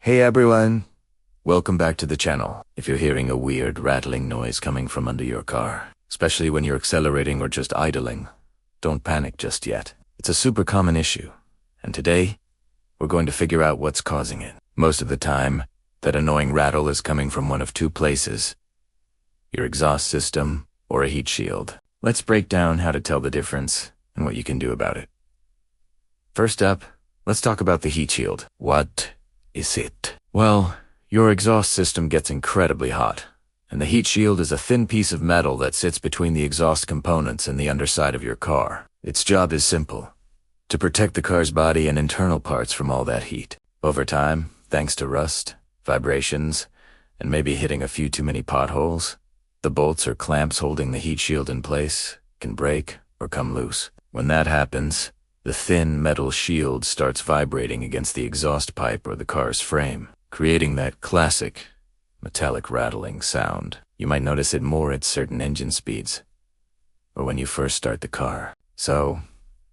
Hey everyone, welcome back to the channel. If you're hearing a weird rattling noise coming from under your car, especially when you're accelerating or just idling, don't panic just yet. It's a super common issue, and today, we're going to figure out what's causing it. Most of the time, that annoying rattle is coming from one of two places: your exhaust system or a heat shield. Let's break down how to tell the difference and what you can do about it. First up, let's talk about the heat shield. What is it? Well, your exhaust system gets incredibly hot, and the heat shield is a thin piece of metal that sits between the exhaust components and the underside of your car. Its job is simple: to protect the car's body and internal parts from all that heat. Over time, thanks to rust, vibrations, and maybe hitting a few too many potholes, the bolts or clamps holding the heat shield in place can break or come loose. When that happens, the thin metal shield starts vibrating against the exhaust pipe or the car's frame, creating that classic metallic rattling sound. You might notice it more at certain engine speeds, or when you first start the car. So,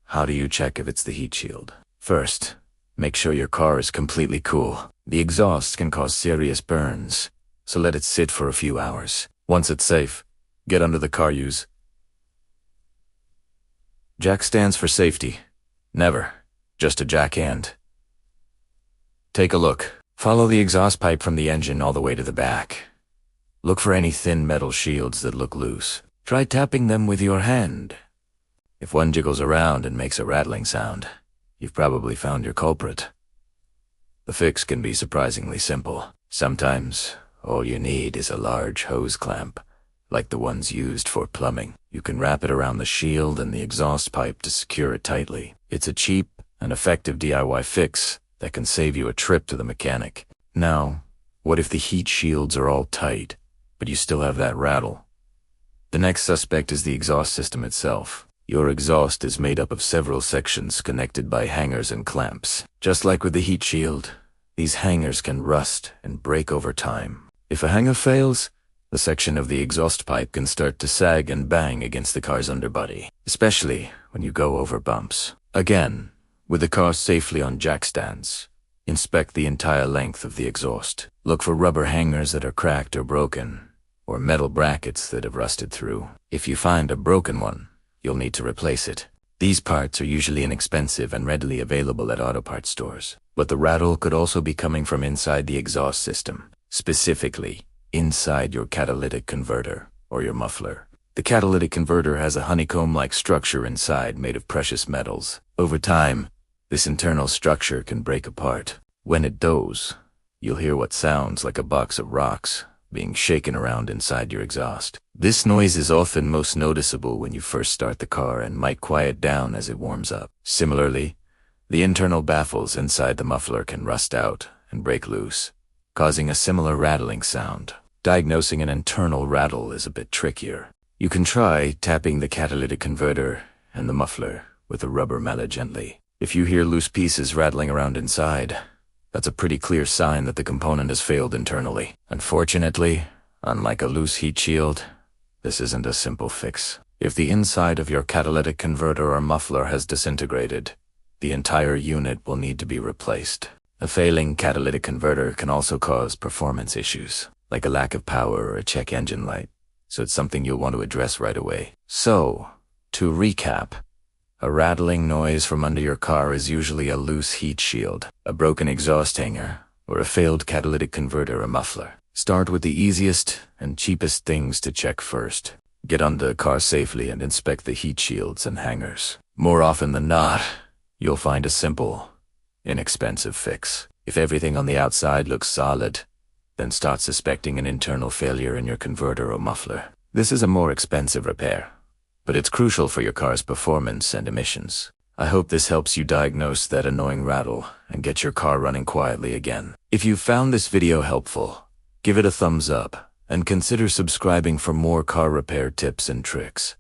how do you check if it's the heat shield? First, make sure your car is completely cool. The exhaust can cause serious burns, so let it sit for a few hours. Once it's safe, get under the car use. Jack stands for safety. Never just a jack hand. Take a look. Follow the exhaust pipe from the engine all the way to the back. Look for any thin metal shields that look loose. Try tapping them with your hand. If one jiggles around and makes a rattling sound, you've probably found your culprit. The fix can be surprisingly simple. Sometimes all you need is a large hose clamp, like the ones used for plumbing. You can wrap it around the shield and the exhaust pipe to secure it tightly. It's a cheap and effective DIY fix that can save you a trip to the mechanic. Now, what if the heat shields are all tight, but you still have that rattle? The next suspect is the exhaust system itself. Your exhaust is made up of several sections connected by hangers and clamps. Just like with the heat shield, these hangers can rust and break over time. If a hanger fails, the section of the exhaust pipe can start to sag and bang against the car's underbody, especially when you go over bumps. Again, with the car safely on jack stands, inspect the entire length of the exhaust. Look for rubber hangers that are cracked or broken, or metal brackets that have rusted through. If you find a broken one, you'll need to replace it. These parts are usually inexpensive and readily available at auto parts stores. But the rattle could also be coming from inside the exhaust system, specifically inside your catalytic converter or your muffler. The catalytic converter has a honeycomb-like structure inside made of precious metals. Over time, this internal structure can break apart. When it does, you'll hear what sounds like a box of rocks being shaken around inside your exhaust. This noise is often most noticeable when you first start the car and might quiet down as it warms up. Similarly, the internal baffles inside the muffler can rust out and break loose, causing a similar rattling sound. Diagnosing an internal rattle is a bit trickier. You can try tapping the catalytic converter and the muffler with a rubber mallet gently. If you hear loose pieces rattling around inside, that's a pretty clear sign that the component has failed internally. Unfortunately, unlike a loose heat shield, this isn't a simple fix. If the inside of your catalytic converter or muffler has disintegrated, the entire unit will need to be replaced. A failing catalytic converter can also cause performance issues, like a lack of power or a check engine light, so it's something you'll want to address right away. So, to recap, a rattling noise from under your car is usually a loose heat shield, a broken exhaust hanger, or a failed catalytic converter or muffler. Start with the easiest and cheapest things to check first. Get under the car safely and inspect the heat shields and hangers. More often than not, you'll find a simple, inexpensive fix. If everything on the outside looks solid, then start suspecting an internal failure in your converter or muffler. This is a more expensive repair, but it's crucial for your car's performance and emissions. I hope this helps you diagnose that annoying rattle and get your car running quietly again. If you found this video helpful, give it a thumbs up and consider subscribing for more car repair tips and tricks.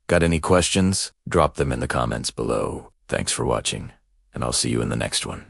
Got any questions? Drop them in the comments below. Thanks for watching, and I'll see you in the next one.